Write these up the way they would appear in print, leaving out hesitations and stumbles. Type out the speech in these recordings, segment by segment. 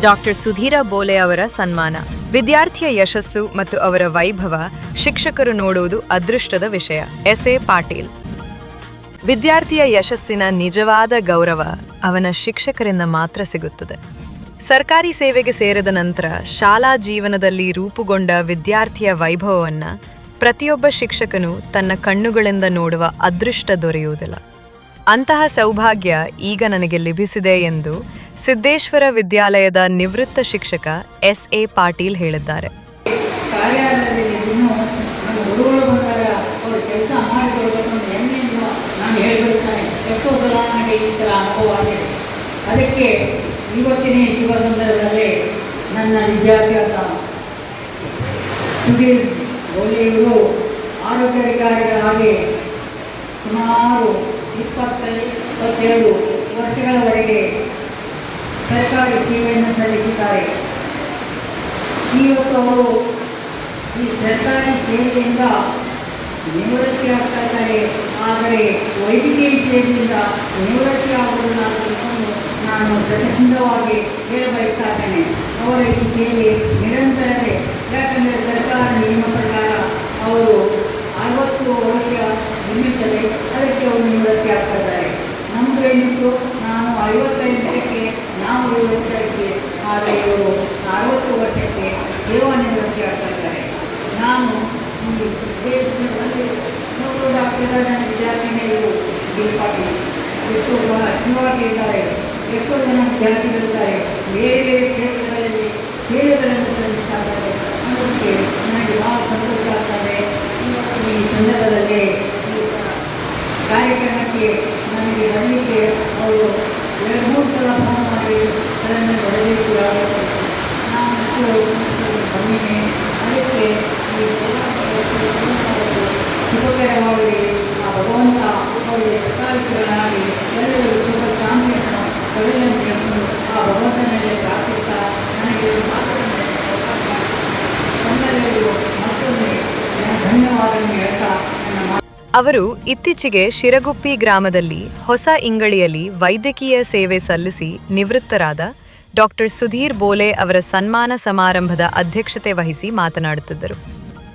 Doctor Sudhira ಬೋಲೆ ಅವರ ಸನ್ಮಾನ. ವಿದ್ಯಾರ್ಥಿಯ ಯಶಸ್ಸು ಮತ್ತು ಅವರ ವೈಭವ ಶಿಕ್ಷಕರು ನೋಡುವುದು ಅದೃಷ್ಟದ ವಿಷಯ. ಎಸ್.ಎ. ಪಾಟೀಲ್. ವಿದ್ಯಾರ್ಥಿಯ ಯಶಸ್ಸಿನ ನಿಜವಾದ ಗೌರವ ಅವನ ಶಿಕ್ಷಕರಿಂದ ಮಾತ್ರ ಸಿಗುತ್ತದೆ. ಸರ್ಕಾರಿ ಸೇವೆಗೆ ಸೇರಿದ ನಂತರ ಶಾಲಾ ಜೀವನದಲ್ಲಿ ರೂಪುಗೊಂಡ ವಿದ್ಯಾರ್ಥಿಯ ವೈಭವವನ್ನು ಪ್ರತಿಯೊಬ್ಬ ಶಿಕ್ಷಕನು ತನ್ನ ಕಣ್ಣುಗಳಿಂದ ನೋಡುವ ಅದೃಷ್ಟ ದೊರೆಯುವುದಿಲ್ಲ. ಅಂತಹ ಸೌಭಾಗ್ಯ ಈಗ ನನಗೆ ಲಭಿಸಿದೆ ಎಂದು ಸಿದ್ದೇಶ್ವರ ವಿದ್ಯಾಲಯದ ನಿವೃತ್ತ ಶಿಕ್ಷಕ ಎಸ್.ಎ. ಪಾಟೀಲ್ ಹೇಳಿದ್ದಾರೆ. ಅದಕ್ಕೆ ಇವತ್ತಿನ ಶುಭ ಸಂದರ್ಭದಲ್ಲಿ ನನ್ನ ವಿದ್ಯಾರ್ಥಿಯಾದ ಸುಧೀರ್ ಬೋಲೆಯವರು ಆರೋಗ್ಯಾಧಿಕಾರಿಗಳಾಗಿ ಸುಮಾರು 22 ವರ್ಷಗಳವರೆಗೆ ಸರ್ಕಾರಿ ಸೇವೆಯನ್ನು ಸಲ್ಲಿಸಿದ್ದಾರೆ. ಇವತ್ತು ಅವರು ಈ ಸರ್ಕಾರಿ ಸೇವೆಯಿಂದ ನಿವೃತ್ತಿ ಆಗ್ತಾ ಇದ್ದಾರೆ. ಆದರೆ ವೈದ್ಯಕೀಯ ಸೇವೆಯಿಂದ ನಿವೃತ್ತಿ ಆಗುವುದನ್ನು ತಿಳ್ಕೊಂಡು ನಾನು ಸದೃಢವಾಗಿ ಹೇಳಬಯಸ್ತಾ ಇದ್ದೇನೆ. ಅವರ ಈ ಸೇವೆ ನಿರಂತರವೇ, ಯಾಕಂದರೆ ಸರ್ಕಾರ ನಿಯಮ ಪ್ರಕಾರ ಅವರು 60 ವರ್ಷ ನಿಮಿತ್ತಲೇ ಅದಕ್ಕೆ ಅವರು ನಿವೃತ್ತಿ ಆಗ್ತಾ ಇದ್ದಾರೆ. ನಮ್ಮದು ಏನಿತ್ತು, ನಾನು 55 ವರ್ಷಕ್ಕೆ ನಾವು 7 ವರ್ಷಕ್ಕೆ, ಆದರೆ ಇವರು 60 ವರ್ಷಕ್ಕೆ ಸೇವಾ ನಿವೃತ್ತಿ ಆಗ್ತಾ ಇದ್ದಾರೆ. ನಾನು ಡಾಕ್ಟರ್ ನನ್ನ ವಿದ್ಯಾರ್ಥಿನಿಯರು ಪಾಟೀಲ್ ಎಷ್ಟೋ ಅಚ್ಚುವಾಗಿ ಇದ್ದಾರೆ. ಎಷ್ಟೋ ಜನ ವಿದ್ಯಾರ್ಥಿಗಳಿದ್ದಾರೆ, ಬೇರೆ ಬೇರೆ ಕ್ಷೇತ್ರಗಳಲ್ಲಿ ಸೇವೆಗಳನ್ನು ಸಲ್ಲಿಸ್ತಾ ಇದ್ದಾರೆ. ಅದಕ್ಕೆ ನನಗೆ ಭಾಳ ಸಂತೋಷ ಆಗ್ತದೆ. ಈ ಸಂದರ್ಭದಲ್ಲಿ ಕಾರ್ಯಕ್ರಮಕ್ಕೆ ನನಗೆ ಬರಲಿಕ್ಕೆ ಅವರು 2-3 ಸಲ ಫೋನ್ ಮಾಡಿ ಅದನ್ನು ಬರಬೇಕು ನಾನು ಬಂದಿದ್ದೇನೆ. ಅದಕ್ಕೆ ಈ ಶುಭಕರವಾಗಿ ಆ ಭಗವಂತ ಅವರಿಗೆ ಸಕಾಲಿಕರನಾಗಿ ಎಲ್ಲರೂ ಶುಭ ಶಾಂತಿಯನ್ನು ಪಡೆಯಲು ಹೇಳ್ಕೊಂಡು ಆ ಭಗವಂತನಲ್ಲಿ ಪ್ರಾರ್ಥಿಸ್ತಾ ನನಗೆ ಎಲ್ಲರಿಗೂ ಮತ್ತೊಮ್ಮೆ ಧನ್ಯವಾದವನ್ನು ಹೇಳ್ತಾ ಅವರು ಇತ್ತೀಚೆಗೆ ಶಿರಗುಪ್ಪಿ ಗ್ರಾಮದಲ್ಲಿ ಹೊಸ ಇಂಗಳಿಯಲ್ಲಿ ವೈದ್ಯಕೀಯ ಸೇವೆ ಸಲ್ಲಿಸಿ ನಿವೃತ್ತರಾದ ಡಾಕ್ಟರ್ ಸುಧೀರ್ ಬೋಲೆ ಅವರ ಸನ್ಮಾನ ಸಮಾರಂಭದ ಅಧ್ಯಕ್ಷತೆ ವಹಿಸಿ ಮಾತನಾಡುತ್ತಿದ್ದರು.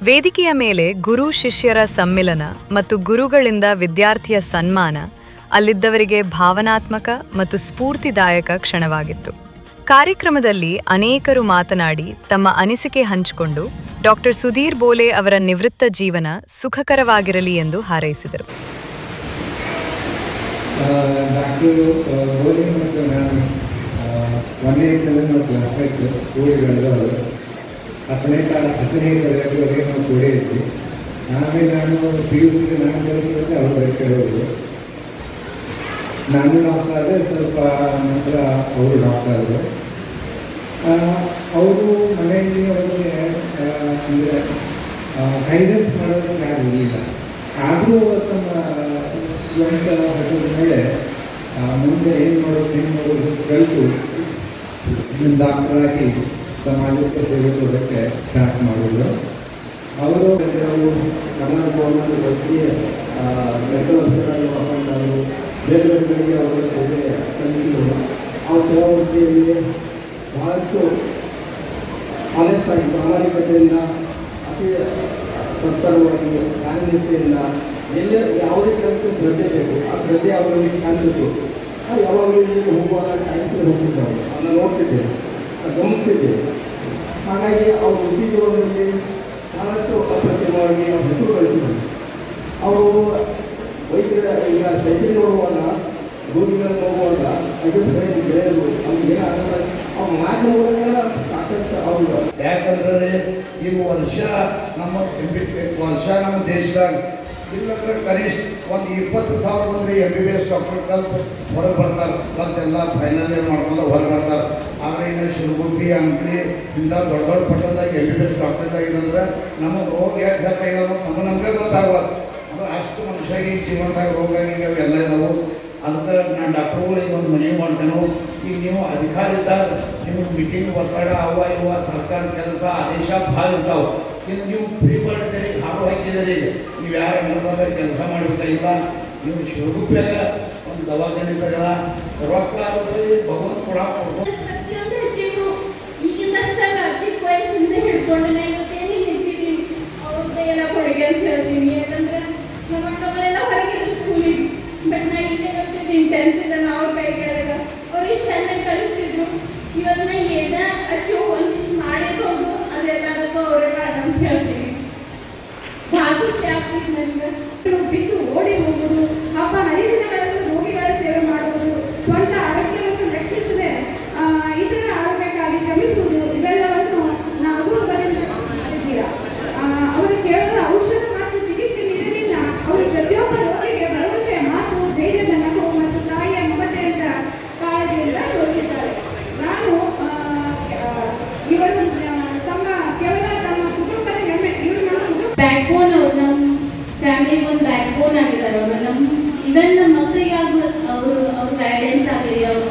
ವೇದಿಕೆಯ ಮೇಲೆ ಗುರು ಶಿಷ್ಯರ ಸಮ್ಮಿಲನ ಮತ್ತು ಗುರುಗಳಿಂದ ವಿದ್ಯಾರ್ಥಿಯ ಸನ್ಮಾನ ಅಲ್ಲಿದ್ದವರಿಗೆ ಭಾವನಾತ್ಮಕ ಮತ್ತು ಸ್ಫೂರ್ತಿದಾಯಕ ಕ್ಷಣವಾಗಿತ್ತು. ಕಾರ್ಯಕ್ರಮದಲ್ಲಿ ಅನೇಕರು ಮಾತನಾಡಿ ತಮ್ಮ ಅನಿಸಿಕೆ ಹಂಚಿಕೊಂಡು ಡಾಕ್ಟರ್ ಸುಧೀರ್ ಬೋಲೆ ಅವರ ನಿವೃತ್ತ ಜೀವನ ಸುಖಕರವಾಗಿರಲಿ ಎಂದು ಹಾರೈಸಿದರು. ಹತ್ತನೇ ತರಗತಿವರೆಗೆ ನಾವು ಕೂಡ ಇದ್ವಿ. ಆಮೇಲೆ ನಾನು PUCಗೆ ನಾನು ಬರೀತಿದ್ದೆ, ಅವರು ಬರೀತಿರೋದು. ನಾನು ಡಾಕ್ಟರ್ ಆದರೆ ಸ್ವಲ್ಪ ನಂತರ ಅವರು ಡಾಕ್ಟರ್ ಆದರು. ಅವರು ಮನೆಯಲ್ಲಿ ಅವರಿಗೆ ಅಂದರೆ ಗೈಡೆನ್ಸ್ ಮಾಡೋದಕ್ಕೆ ಯಾರು ಇರಲಿಲ್ಲ. ಆದರೂ ತಮ್ಮ ಸ್ವಂತ ಹೊಸದ ಮೇಲೆ ಮುಂದೆ ಏನು ಮಾಡೋದು ಕಲಿತು ಡಾಕ್ಟರಾಗಿ ಸಮಾಜಕ್ಕೆ ಸೇವೆ ಕೊಡೋಕ್ಕೆ ಸ್ಟಾರ್ಟ್ ಮಾಡಿದ್ರು. ಅವರು ಕನ್ನಡ ಭವನದ ಬಗ್ಗೆ ಮೆಡಿಕಲ್ ಆಫೀಸರ್ ಹಾಕೊಂಡವರು ಬೇರೆ ಬೇರೆ ಕಡೆಗೆ ಅವರ ಸೇವೆ ಸಲ್ಲಿಸಿದರು. ಅವ್ರ ಸೇವಾವೃತ್ತಿಯಲ್ಲಿ ಬಹಳಷ್ಟು ಪ್ರಾಮಾಣಿಕತೆಯಿಂದ, ಅತಿ ಸತ್ತರವಾಗಿ, ಕಾರ್ಯನಿಷ್ಠೆಯಿಂದ ಎಲ್ಲ ಯಾವುದೇ ಕೆಲಸಕ್ಕೂ ಶ್ರದ್ಧೆ ಬೇಕು. ಆ ಶ್ರದ್ಧೆ ಅವರಿಗೆ ಕಾಣಿಸಿತು. ಯಾವಾಗಲೂ ಹೋಗುವಾಗ ಟೈಮ್ಗೆ ಹೋಗ್ತಿದ್ದವರು ಅದನ್ನು ನೋಡ್ತಿದ್ದೆ, ಗಮನಿಸ್ತಿದ್ದೆ. ಹಾಗಾಗಿ ಅವರು ವೃತ್ತಿ ಜೀವನದಲ್ಲಿ ಬಹಳಷ್ಟು ಅಪ್ರತಿಮವಾಗಿ ಹೆಸರು ಗಳಿಸಿದರು. ಅವರು ವೈದ್ಯರ ಈಗ ಶೈಕ್ಷಣಿಕ ಹೋಗುವಾಗ, ರೋಗಿಗಳನ್ನು ಹೋಗುವಾಗ ಐದು ಗೆಳೆಯರು ಅವ್ರಿಗೆ ಏನಾಗಲ್ಲ, ಅವ್ರು ಮಾಧ್ಯಮಗಳೆಲ್ಲ ಸಾಕಷ್ಟು ಅವರು. ಯಾಕಂದ್ರೆ ಈಗ ವರ್ಷ ನಮ್ಮ ದೇಶದಾಗ ಇಲ್ಲಂದ್ರೆ ಕನಿಷ್ಠ ಒಂದು 20,000 ಮಂದಿ MBBS ಡಾಕ್ಟರ್ ಕಲ್ತು ಹೊರಗೆ ಬರ್ತಾರೆ. ಕಲ್ತೆಲ್ಲ ಫೈನಲ್ ಇಯರ್ ಮಾಡ್ಕೊಂಡು ಹೊರಗೆ ಬರ್ತಾರೆ. ಆದರೆ ಇನ್ನು ಶಿರಗುಪ್ಪಿ, ಅಂಕಲಿ ಇಂಥ ದೊಡ್ಡ ದೊಡ್ಡ ಪಟ್ಟಣದಾಗ MBBS ಡಾಕ್ಟರ್ದಾಗಿರಂದ್ರೆ ನಮಗೆ ರೋಗ ಯಾಕೆ ಹೆಚ್ಚಾಗಿರೋದು ನಮಗೆ ಗೊತ್ತಾಗಲ್ಲ. ಅಂದ್ರೆ ಅಷ್ಟು ಮನುಷ್ಯಾಗಿ ಜೀವನದಾಗ ರೋಗ ಅವೆಲ್ಲ ಇದಾವೆ. ಅದಕ್ಕೆ ನಾನು ಡಾಕ್ಟರ್ಗಳಿಗೆ ಒಂದು ಮನವಿ ಮಾಡ್ತೇನೆ. ಈಗ ನೀವು ಅಧಿಕಾರ ಇದ್ದಾಗ ನಿಮಗೆ ಮೀಟಿಂಗ್ ಒತ್ತಡ ಅವ ಇವ ಸರ್ಕಾರ ಕೆಲಸ ಆದೇಶ ಭಾಳ ಇರ್ತಾವೆ. ಇನ್ನು ನೀವು ಫ್ರೀ ಮಾಡಿದ್ದೀರಿ, ಹಾಡು ಹಾಕಿದ್ದೀರಿ, ನೀವು ಯಾರು ನಿರ್ಬಂಧ ಕೆಲಸ ಮಾಡಬೇಕಾಗಿಲ್ಲ. ನೀವು ಶಿವಗುಪ್ಪಿಯಾಗ ಒಂದು ದವಾಖಾನೆ ಕಡೆಲ್ಲ ರೊಕ್ಕ ಭಗವಂತ ಕೂಡ ಕೊಡ್ಬೋದು. ವರ್ಷದ ಚಿಕ್ಕ ವಯಸ್ಸಿಂದ ಹಿಡ್ಕೊಂಡೆ ಇವತ್ತೇನು ನಿಂತಿದ್ದೀನಿ ಅವ್ರದ್ದೇ ಎಲ್ಲ ಕೊಡುಗೆ ಅಂತ ಹೇಳ್ತೀನಿ. ಯಾಕಂದ್ರೆ ನಮ್ಮ ಅಕ್ಕವರೆಲ್ಲ ಹೊರಗೆ ಸ್ಕೂಲಿಗೆ, ಬಟ್ ನಾ ಇಲ್ಲೇ ಬರ್ತಿದ್ದೀನಿ 10th ಅವ್ರ ಕೈ ಕೆಳಗ ಅವ್ರು ಇಷ್ಟು ಚೆನ್ನಾಗಿ ಕಲಿಸ್ತಿದ್ರು. ಇವತ್ತು ನಾ ಏನ ಅಚ್ಚು ಒಂದಿಷ್ಟು ಮಾಡಿರೋದು ಅದೆಲ್ಲದಕ್ಕೂ ಅವರೇ ಕಾರಣ ಅಂತ ಹೇಳ್ತೀನಿ. ಭಾಳ ಖುಷಿ ಆಗ್ತಿತ್ತು ನನಗೆ. ಬಿಟ್ಟು ಓಡಿ ಹೋಗುವುದು, ಹಬ್ಬ ಹರಿದಿನಗಳಲ್ಲಿ ರೋಗಿಗಳ ಸೇವೆ ಮಾಡುವುದು, ಸ್ವಂತ ಆರೋಗ್ಯವನ್ನು ರಕ್ಷಿಸದೆ ಇತರ ಆರೋಗ್ಯಕ್ಕಾಗಿ ಶ್ರಮಿಸುವುದು, ಇವೆಲ್ಲವನ್ನು ನಾವು ಅವರಿಂದ ಮಾಡಿದ್ದೀರಾ. ಅವರು ಕೇವಲ ಔಷಧ ಮತ್ತು ಚಿಕಿತ್ಸೆ ನೀಡಲಿಲ್ಲ, ಅವರು ಪ್ರತಿಯೊಬ್ಬ ರೋಗಿಗೆ ಭರವಸೆ, ಮಾತು, ಧೈರ್ಯದ ನಗು ಮತ್ತು ತಾಯಿಯ ಮಮತೆಯಿಂದ ಕಾಳಜಿಯಿಂದ ತೋರಿಸಿದ್ದಾರೆ. ನಾನು ಇವರು ಕೇವಲ ತಮ್ಮ ಕುಟುಂಬದ ಹೆಮ್ಮೆ, ಇವರು ನಮ್ಮ ಬ್ಯಾಕ್ಬೋನ್, ಅವರು ನಮ್ಮ ಫ್ಯಾಮಿಲಿಗೆ ಒಂದು ಬ್ಯಾಕ್ಬೋನ್ ಆಗಿದ್ದಾರೆ. ಅವರು ನಮ್ಮ ಇವನ್ ನಮ್ಮ ಮಕ್ಕಳಿಗೆ ಅವ್ರ ಗೈಡೆನ್ಸ್ ಆಗಲಿ, ಅವ್ರ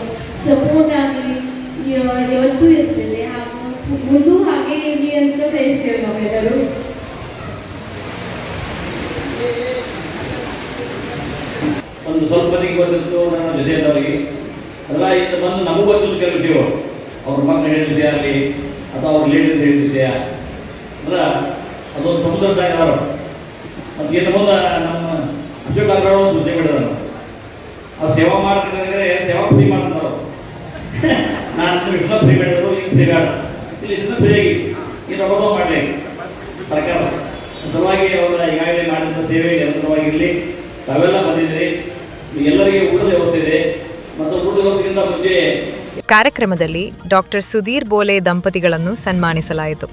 ಸಪೋರ್ಟ್ ಆಗಲಿ ಯಾವತ್ತೂ ಇರ್ತದೆ. ಹಾಗೂ ಮುಂದೂ ಹಾಗೆ ಇರಲಿ ಅಂತ ಬಯಸ್ತೇವೆ ನಾವೆಲ್ಲರೂ. ಒಂದು ಸ್ವಲ್ಪ ಮಂದಿಗೆ ಗೊತ್ತಿತ್ತು ನನ್ನ ಜೊತೆಯಲ್ಲವರಿಗೆ ಎಲ್ಲ ಇಂಥ ಬಂದು ನಮಗೂ ಗೊತ್ತಿತ್ತು ಕೆಲವು ವಿಷಯಗಳು, ಅವ್ರ ಮಕ್ಕಳು ಹೇಳಿದ ವಿಷಯ ಆಗಲಿ ಅಥವಾ ಅವ್ರ ಲೀಡರ್ಸ್ ಹೇಳಿದ ವಿಷಯ ಅಂದ್ರೆ ಅದೊಂದು ಸಮುದ್ರದಾಗ ಅವರು ಮತ್ತು ಇನ್ನು ಮುಂದೆ ನಮ್ಮ ಅಶೋಕ್ ಆಗ್ರಹ ಒಂದು ಹುದ್ದೆ ಬಿಡೋದು. ಅವ್ರು ಸೇವಾ ಮಾಡ್ತಿದ್ರೆ ಸೇವಾ ಫ್ರೀ ಮಾಡ್ತಾರೆ. ನಾನು ಇದನ್ನ ಫ್ರೀ ಮಾಡಿದ್ರು, ಈಗ ಫ್ರೀ ಬೇಡ, ಇಲ್ಲಿ ಇದನ್ನ ಫ್ರೀಯಾಗಿ ಇನ್ನು ರೊಕ್ಕ ಮಾಡಲಿ ಸರ್ಕಾರ ಸಲುವಾಗಿ ಅವರ ಈಗಾಗಲೇ ಮಾಡಿದ ಸೇವೆ ನಿರಂತರವಾಗಿರಲಿ. ತಾವೆಲ್ಲ ಬಂದಿದ್ದೀರಿ, ಎಲ್ಲರಿಗೆ ಊಟದ ವ್ಯವಸ್ಥೆ ಇದೆ ಮತ್ತು ಊಟದ ವ್ಯವಸ್ಥೆಗಿಂತ ಮುಂಚೆ ಕಾರ್ಯಕ್ರಮದಲ್ಲಿ ಡಾಕ್ಟರ್ ಸುಧೀರ್ ಬೋಲೆ ದಂಪತಿಗಳನ್ನು ಸನ್ಮಾನಿಸಲಾಯಿತು.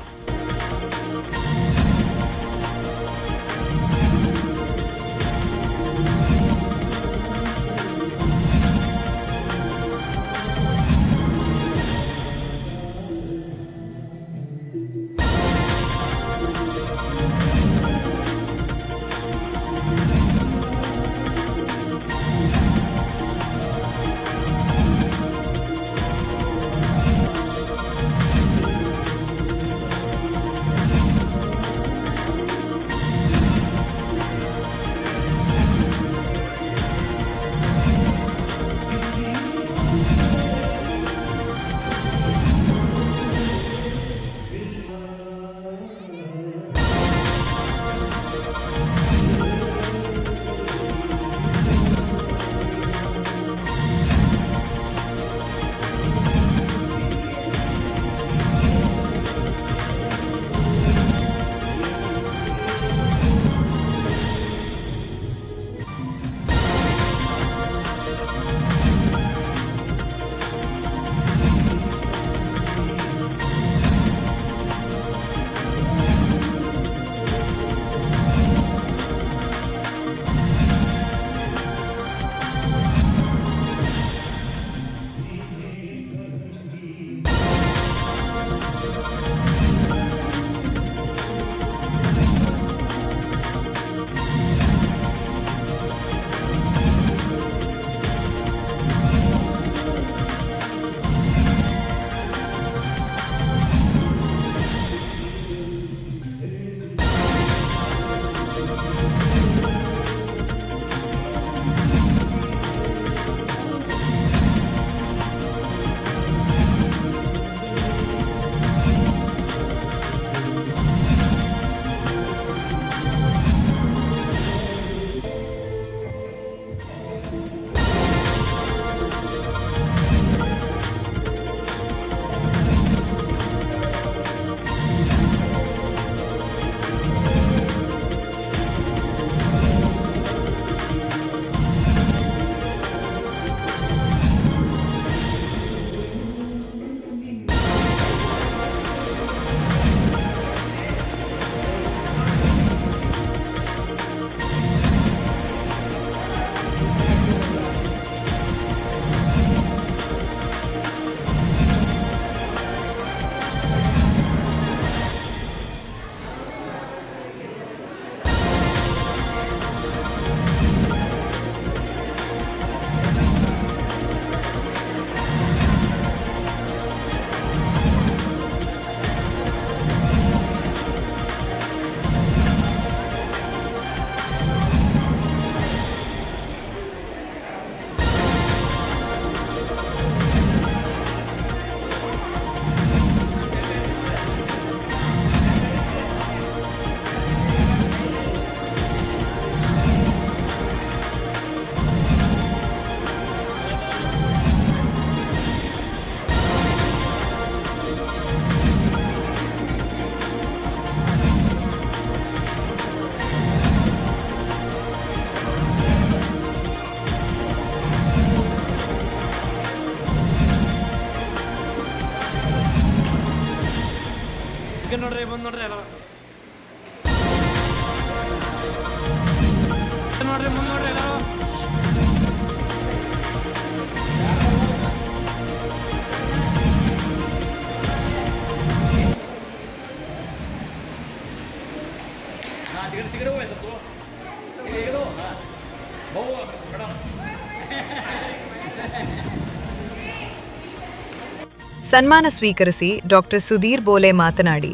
ಸನ್ಮಾನ ಸ್ವೀಕರಿಸಿ ಡಾಕ್ಟರ್ ಸುಧೀರ್ ಬೋಲೆ ಮಾತನಾಡಿ,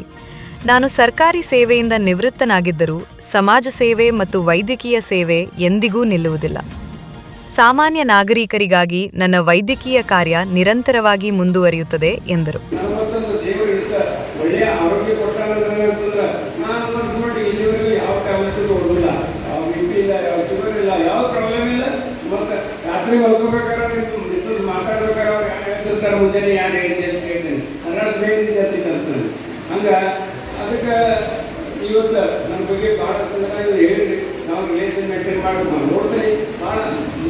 ನಾನು ಸರ್ಕಾರಿ ಸೇವೆಯಿಂದ ನಿವೃತ್ತನಾಗಿದ್ದರೂ ಸಮಾಜ ಸೇವೆ ಮತ್ತು ವೈದ್ಯಕೀಯ ಸೇವೆ ಎಂದಿಗೂ ನಿಲ್ಲುವುದಿಲ್ಲ. ಸಾಮಾನ್ಯ ನಾಗರಿಕರಿಗಾಗಿ ನನ್ನ ವೈದ್ಯಕೀಯ ಕಾರ್ಯ ನಿರಂತರವಾಗಿ ಮುಂದುವರಿಯುತ್ತದೆ ಎಂದರು. ಒಳ್ಳೆಯ ಆರೋಗ್ಯ ಕೊಟ್ಟಾನಂತಂದ್ರೆ ನಾನು ಒಂದು ನೋಡಿ ಇಲ್ಲಿವರೆಗೂ ಯಾವ ಟ್ಯಾಬ್ಲೆಟ್ ಕೊಡೋದಿಲ್ಲ, ಯಾವ ಬಿ ಪಿ ಇಲ್ಲ, ಯಾವ ಶುಗರ್ ಇಲ್ಲ, ಯಾವ ಪ್ರಾಬ್ಲಮ್ ಇಲ್ಲ. ಮತ್ತು ರಾತ್ರಿ ಮಲ್ಕೋಬೇಕಾದ್ರೆ ಮಿಸ್ಸಸ್ ಮಾತಾಡ್ಬೇಕಾದ್ರೆ ಅವ್ರು ಹೇಳ್ತಿರ್ತಾರೆ, ಮುಂಜಾನೆ ಯಾರು ಹೇಳಿದೆ ಅಂತ ಹೇಳ್ತೀನಿ, ಅದರಲ್ಲಿ ಬೇಗ ಜಾಸ್ತಿ ಕಲ್ಸ್ತಾನೆ. ಹಂಗೆ ಅದಕ್ಕೆ ಇವತ್ತು ನನ್ನ ಬಗ್ಗೆ ಭಾಳ ಹೇಳಿ ನಾವು ರಿಲೇಷನ್ ಮೇಂಟೈನ್ ಮಾಡಿ ನೋಡ್ತೀನಿ. ಭಾಳ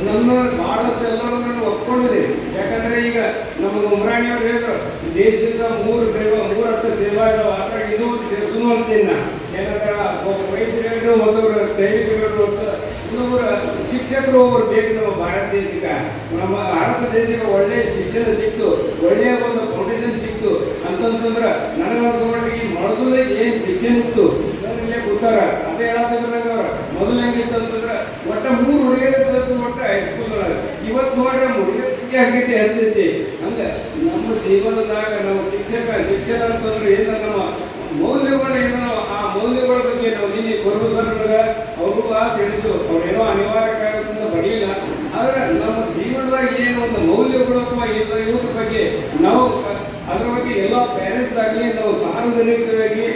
ನನ್ನ ಭಾಳಷ್ಟು ಎಲ್ಲರೂ ನಾನು ಒಪ್ಕೊಂಡಿದೆ. ಯಾಕಂದರೆ ಈಗ ನಮ್ಮ ಉಮ್ರಾಣಿಯವ್ರು ಹೇಳಿದ್ರು, ದೇಶದಿಂದ 3 ಅರ್ಥ ಸೇವಾ ಇದಾವೆ, ಅದ್ರಾಗ ಇದು ಸೇರಿಸು ಅಂತೀನಿ. ಏನಂದ್ರೆ ಒಬ್ಬ ವೈದ್ಯರು ಮತ್ತೊಬ್ಬರು ಸೈನಿಕರು ಇನ್ನೊಬ್ಬರು ಶಿಕ್ಷಕರು ಒಬ್ಬರು ಬೇಕು ನಮ್ಮ ಭಾರತ ದೇಶಕ್ಕೆ. ನಮ್ಮ ಭಾರತ ದೇಶಕ್ಕೆ ಒಳ್ಳೆಯ ಶಿಕ್ಷಣ ಸಿಕ್ತು, ಒಳ್ಳೆಯ ಒಂದು ಫೌಂಡೇಶನ್ ಸಿಕ್ತು ಅಂತಂತಂದ್ರೆ ನನಗೆ ಈ ಮೊದಲು ಏನು ಶಿಕ್ಷಣ ಇತ್ತು ಇಲ್ಲೇ ಕೂತಾರ ಅದೇ ಹೇಳತ್ತಿದ್ರಾಗ ಅವ್ರ ಮೊದಲು ಹೆಂಗಿತ್ತು ಅಂತಂದ್ರೆ ಒಟ್ಟ 3 ಹುಡುಗಿಯರು ಒಟ್ಟ ಹೈಸ್ಕೂಲ್ ಇವತ್ತು ನೋಡ್ರೆ ಹುಡುಗಿಯರಿಗೆ ಆಗೈತಿ ಹೆಚ್ಚೈತಿ. ಹಂಗೆ ನಮ್ಮ ಜೀವನದಾಗ ನಮ್ಮ ಶಿಕ್ಷಣ ಅಂತಂದ್ರೆ ಏನು ನಮ್ಮ ಮೌಲ್ಯಗಳು ಏನೋ ಆ ಮೌಲ್ಯಗಳ ಬಗ್ಗೆ ನಾವು ನಿನ್ನೆ ಕೊರಬಸರ್ಗ ಅವರು ತಿಳಿತು. ಅವ್ರೇನೋ ಅನಿವಾರ್ಯ ಕಾರಣದಿಂದ ಬರಲಿಲ್ಲ, ಆದರೆ ನಮ್ಮ ಜೀವನದಾಗ ಏನು ಒಂದು ಮೌಲ್ಯಗಳು ಅಥವಾ ಇವ್ರ ಬಗ್ಗೆ ನಾವು ಅದರ ಬಗ್ಗೆ ಎಲ್ಲ ಪೇರೆಂಟ್ಸ್ ಆಗಲಿ ನಾವು ಸಾರ್ವಜನಿಕವಾಗಿ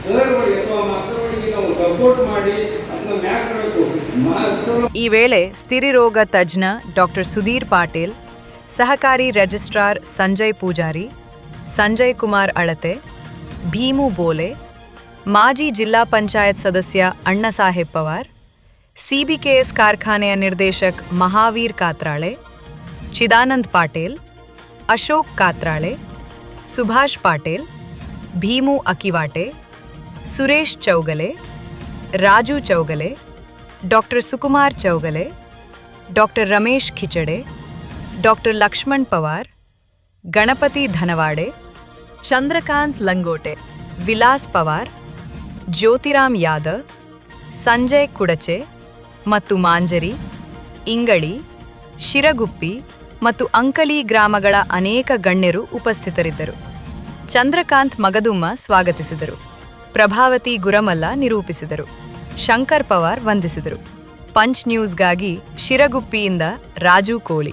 ಸರ್ಗಳಿಗೆ ಅಥವಾ ಮಕ್ಕಳಿಗೆ ನಾವು ಸಪೋರ್ಟ್ ಮಾಡಿ ಅದನ್ನ ಮ್ಯಾಕ್ಬೇಕು. ಈ ವೇಳೆ ಸ್ಥಿರಿರೋಗ ತಜ್ಞ ಡಾಕ್ಟರ್ ಸುಧೀರ್ ಪಾಟೀಲ್, ಸಹಕಾರಿ ರಿಜಿಸ್ಟ್ರಾರ್ ಸಂಜಯ್ ಪೂಜಾರಿ, ಸಂಜಯ್ ಕುಮಾರ್ ಅಳತೆ, ಭೀಮು ಬೋಲೆ, ಮಾಜಿ ಜಿಲ್ಲಾ ಪಂಚಾಯತ್ ಸದಸ್ಯ ಅಣ್ಣಸಾಹೇಬ್ ಪವಾರ್, ಸಿಬಿಕೆಎಸ್ ಕಾರ್ಖಾನೆಯ ನಿರ್ದೇಶಕ್ Mahavir Katrale, Chidanand Patil, Ashok Katrale, Subhash Patil, Bhimu Akiwate, Suresh Chougale, Raju Chougale, doctor Sukumar Chougale, doctor Ramesh Khichade, doctor Laxman Pawar, Ganapati Dhanawade, Chandrakant Langote, Vilas Pawar, Jyotiram Yadav, Sanjay Kudache ಮತ್ತು ಮಾಂಜರಿ, ಇಂಗಳಿ, ಶಿರಗುಪ್ಪಿ ಮತ್ತು ಅಂಕಲಿ ಗ್ರಾಮಗಳ ಅನೇಕ ಗಣ್ಯರು ಉಪಸ್ಥಿತರಿದ್ದರು. ಚಂದ್ರಕಾಂತ್ ಮಗದುಮ್ಮ ಸ್ವಾಗತಿಸಿದರು. ಪ್ರಭಾವತಿ ಗುರಮಲ್ಲ ನಿರೂಪಿಸಿದರು. ಶಂಕರ್ ಪವಾರ್ ವಂದಿಸಿದರು. ಪಂಚ್ ನ್ಯೂಸ್ಗಾಗಿ ಶಿರಗುಪ್ಪಿಯಿಂದ ರಾಜು ಕೋಳಿ.